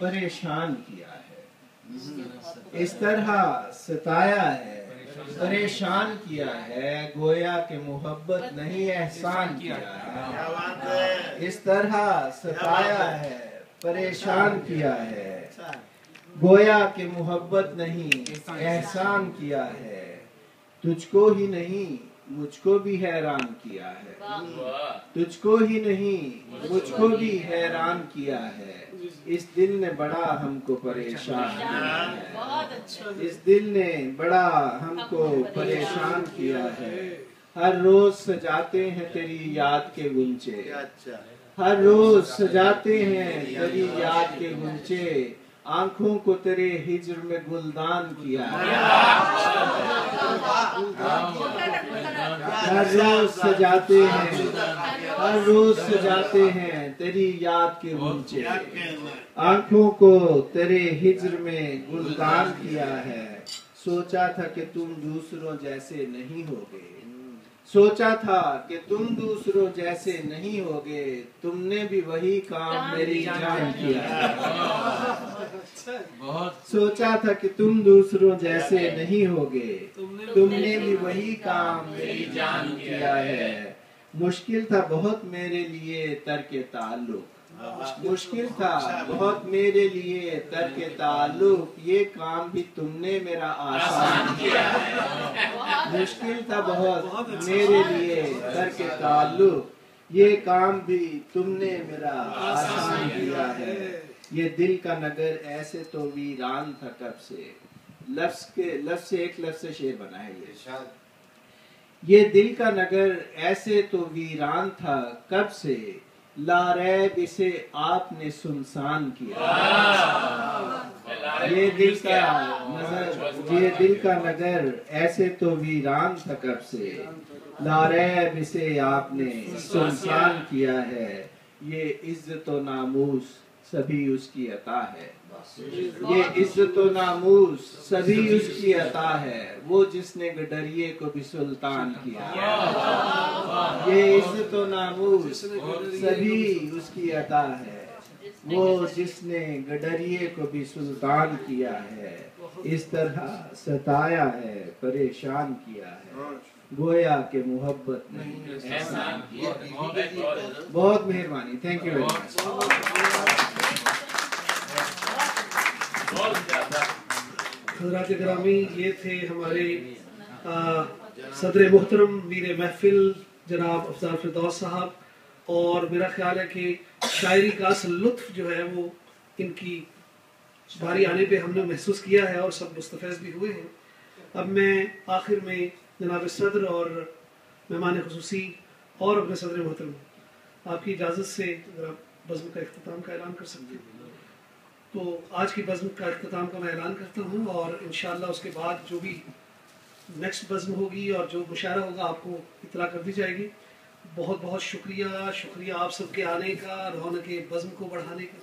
परेशान किया है, इस तरह सताया है, परेशान किया है, गोया के मोहब्बत नहीं एहसान किया है। इस तरह सताया है, परेशान किया है, गोया के मोहब्बत नहीं एहसान किया है। तुझको ही नहीं मुझको भी हैरान किया है, तुझको ही नहीं मुझको भी हैरान किया है। इस दिल ने बड़ा हमको परेशान किया है, इस दिल ने बड़ा हमको परेशान किया है। हर रोज सजाते हैं तेरी याद के गुंचे, हर रोज सजाते हैं तेरी याद के गुंचे, आंखों को तेरे हिज्र में गुलदान किया है। हर रोज सजाते हैं, हर रोज सजाते हैं तेरी याद के गुंचे, आंखों को तेरे हिज्र में गुलदान किया है। सोचा था कि तुम दूसरों जैसे नहीं होगे, सोचा था कि तुम दूसरों जैसे नहीं होगे, तुमने भी वही काम मेरी जान किया है। सोचा था कि तुम दूसरों जैसे नहीं होगे, तुमने भी वही काम मेरी जान किया है। मुश्किल था बहुत मेरे लिए तर्के ताल्लुक, मुश्किल था बहुत मेरे लिए तर्के ताल्लुक, ये काम भी तुमने मेरा आसान किया है। मुश्किल था बहुत मेरे लिए तर्के ताल्लुक, ये काम भी तुमने मेरा आसान किया है। ये दिल का नगर ऐसे तो वीरान था कब से, लफ्ज से एक लफ्ज से शेर बना है ये दिल का नगर ऐसे तो वीरान था कब से, लारैब इसे आपने सुनसान किया। ये दिल का नगर ऐसे तो वीरान था कब से, लारैब इसे आपने सुनसान किया है। ये इज्जत व नामूस सभी उसकी अता है, ये इज्जत व नामूस सभी उसकी अता है, वो जिसने गडरिये को भी सुल्तान किया। ये इज्जत व नामूस सभी उसकी अता है, वो जिसने गडरिये को भी सुल्तान किया है। इस तरह सताया है, परेशान किया है, गोया के मोहब्बत नहीं एहसान किया। बहुत मेहरबानी, थैंक यू वेरी मच। हज़रात गिरामी, ये थे हमारे सदर मोहतरम मीर महफिल जनाब अफज़ल फिरदौस साहब, और मेरा ख्याल है कि शायरी का असल लुत्फ़ जो है वो इनकी बारी आने पे हमने महसूस किया है और सब मुस्तफ़ैज़ भी हुए हैं। अब मैं आखिर में जनाब सदर और मेहमान खुसूसी और अपने सदर मोहतरम आपकी इजाज़त से बज़्म का इख्तिताम का ऐलान कर सकते हैं। तो आज की बज़्म का इख्तिताम का मैं ऐलान करता हूँ, और इंशाअल्लाह उसके बाद जो भी नेक्स्ट बज़्म होगी और जो मुशायरा होगा आपको इतला कर दी जाएगी। बहुत बहुत शुक्रिया आप सबके आने का, रौनक बज़्म को बढ़ाने का।